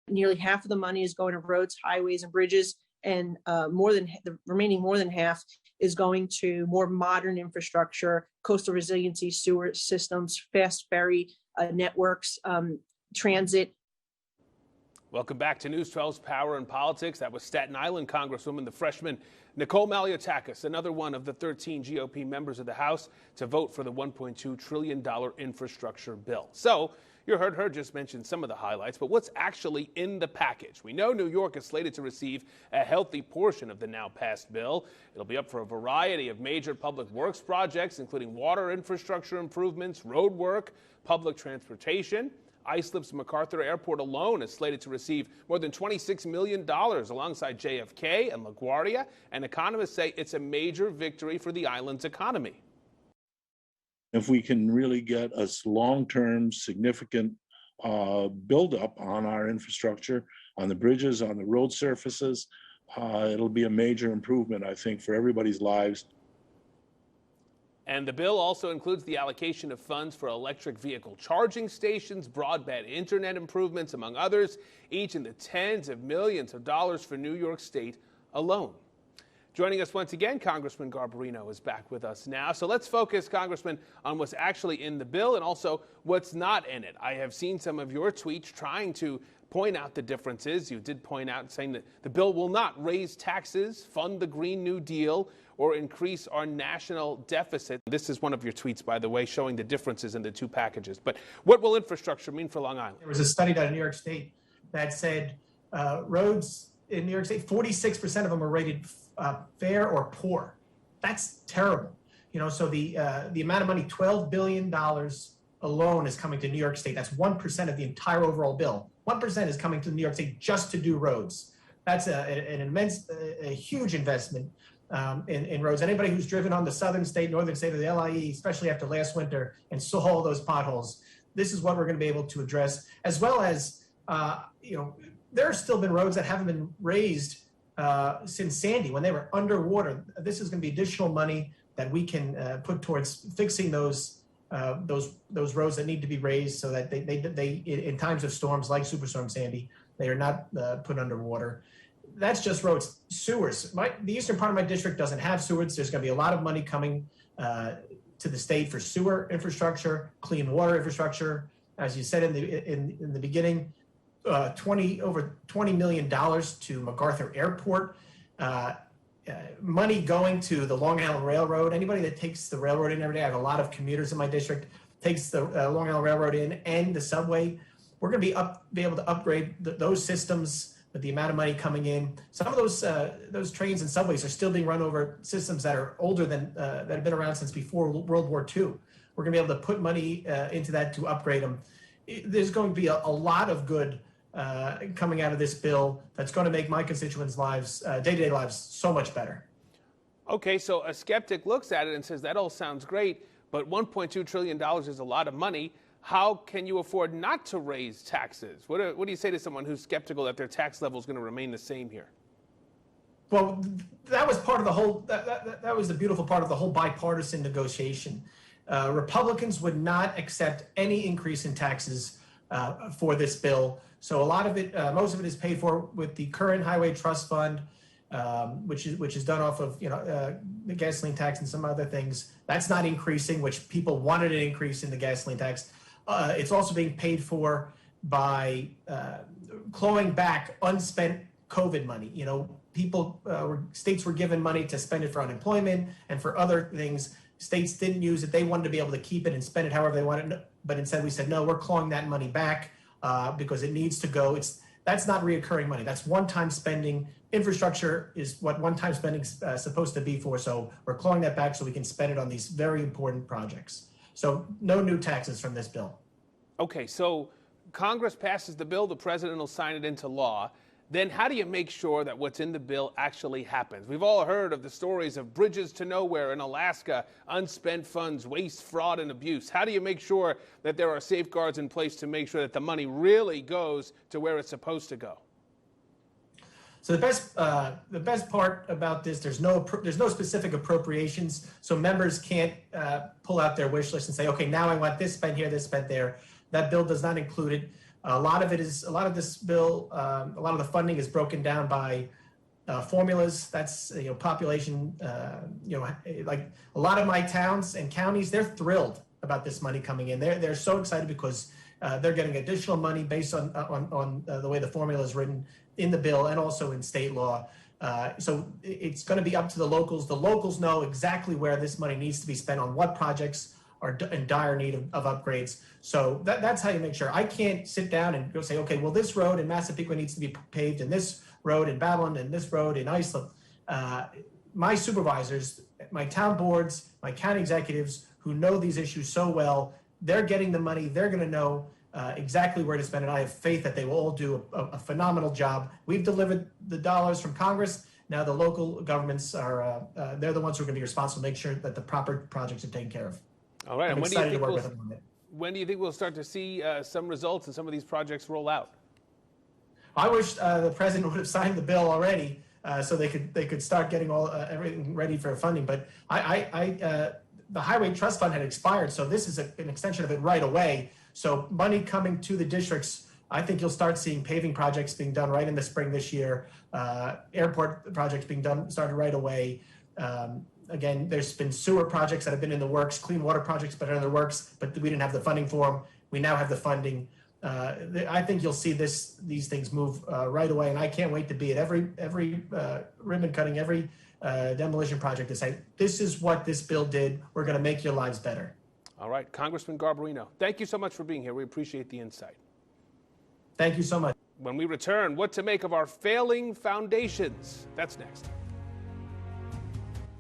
Nearly half of the money is going to roads, highways, and bridges, and the remaining more than half is going to more modern infrastructure, coastal resiliency, sewer systems, fast ferry networks, transit. Welcome back to News 12's Power and Politics. That was Staten Island Congresswoman, the freshman Nicole Maliotakis, another one of the 13 GOP members of the House to vote for the $1.2 trillion infrastructure bill. So you heard her just mention some of the highlights, but what's actually in the package? We know New York is slated to receive a healthy portion of the now passed bill. It'll be up for a variety of major public works projects, including water infrastructure improvements, road work, public transportation. Islip's MacArthur Airport alone is slated to receive more than $26 million alongside JFK and LaGuardia, and economists say it's a major victory for the island's economy. If we can really get a long-term, significant buildup on our infrastructure, on the bridges, on the road surfaces, it'll be a major improvement, I think, for everybody's lives. And the bill also includes the allocation of funds for electric vehicle charging stations, broadband internet improvements, among others, each in the tens of millions of dollars for New York State alone. Joining us once again, Congressman Garbarino is back with us now. So let's focus, Congressman, on what's actually in the bill and also what's not in it. I have seen some of your tweets trying to point out the differences. You did point out saying that the bill will not raise taxes, fund the Green New Deal, or increase our national deficit. This is one of your tweets, by the way, showing the differences in the two packages. But what will infrastructure mean for Long Island? There was a study done in New York State that said roads in New York State, 46% of them are rated fair or poor. That's terrible. You know, so the amount of money, $12 billion alone, is coming to New York State. That's 1% of the entire overall bill. 1% is coming to New York State just to do roads. That's a huge investment in roads. Anybody who's driven on the southern state, northern state of the LIE, especially after last winter, and saw all those potholes, this is what we're going to be able to address, as well as, there have still been roads that haven't been raised since Sandy, when they were underwater. This is going to be additional money that we can put towards fixing those roads that need to be raised, so that they in times of storms like Superstorm Sandy, they are not put underwater. That's just roads. Sewers. The eastern part of my district doesn't have sewers. There's going to be a lot of money coming to the state for sewer infrastructure, clean water infrastructure. As you said in the beginning, over $20 million to MacArthur Airport. Money going to the Long Island Railroad. Anybody that takes the railroad in every day, I have a lot of commuters in my district, takes the Long Island Railroad in and the subway. We're going to be able to upgrade those systems with the amount of money coming in. Some of those trains and subways are still being run over systems that are older than that have been around since before World War II. We're going to be able to put money into that to upgrade them. There's going to be a lot of good coming out of this bill that's going to make my constituents' lives, day-to-day lives, so much better. Okay, so a skeptic looks at it and says, that all sounds great, but $1.2 trillion is a lot of money. How can you afford not to raise taxes? What do you say to someone who's skeptical that their tax level is going to remain the same here? Well, that was part of the whole, that was the beautiful part of the whole bipartisan negotiation. Republicans would not accept any increase in taxes for this bill. So a lot of it, most of it is paid for with the current Highway Trust Fund, which is done off of the gasoline tax and some other things. That's not increasing, which people wanted an increase in the gasoline tax. It's also being paid for by clawing back unspent COVID money. You know, states were given money to spend it for unemployment and for other things. States didn't use it. They wanted to be able to keep it and spend it however they wanted. But instead we said, no, we're clawing that money back because it needs to go. That's not reoccurring money. That's one-time spending. Infrastructure is what one-time spending is supposed to be for. So we're clawing that back so we can spend it on these very important projects. So no new taxes from this bill. Okay, so Congress passes the bill, the president will sign it into law. Then how do you make sure that what's in the bill actually happens? We've all heard of the stories of bridges to nowhere in Alaska, unspent funds, waste, fraud, and abuse. How do you make sure that there are safeguards in place to make sure that the money really goes to where it's supposed to go? So the best part about this, there's no specific appropriations, so members can't pull out their wish list and say, okay, now I want this spent here, this spent there. That bill does not include it. A lot of this bill, a lot of the funding is broken down by formulas. That's population. Like a lot of my towns and counties, they're thrilled about this money coming in. They're so excited because they're getting additional money based on the way the formula is written in the bill and also in state law. So it's going to be up to the locals. The locals know exactly where this money needs to be spent on what projects are in dire need of upgrades. So that's how you make sure. I can't sit down and go say, okay, well, this road in Massapequa needs to be paved, and this road in Babylon, and this road in Iceland. My supervisors, my town boards, my county executives who know these issues so well, they're getting the money. They're going to know exactly where to spend it. I have faith that they will all do a phenomenal job. We've delivered the dollars from Congress. Now the local governments they're the ones who are going to be responsible to make sure that the proper projects are taken care of. All right. I'm excited to work with them on it. When do you think we'll start to see some results and some of these projects roll out? I wish the president would have signed the bill already, so they could start getting everything ready for funding. But the Highway Trust Fund had expired, so this is an extension of it right away. So money coming to the districts. I think you'll start seeing paving projects being done right in the spring this year. Airport projects being started right away. Again, there's been sewer projects that have been in the works, clean water projects that are in the works, but we didn't have the funding for them. We now have the funding. I think you'll see these things move right away, and I can't wait to be at every ribbon cutting, every demolition project to say, this is what this bill did. We're going to make your lives better. All right, Congressman Garbarino, thank you so much for being here. We appreciate the insight. Thank you so much. When we return, what to make of our failing foundations. That's next.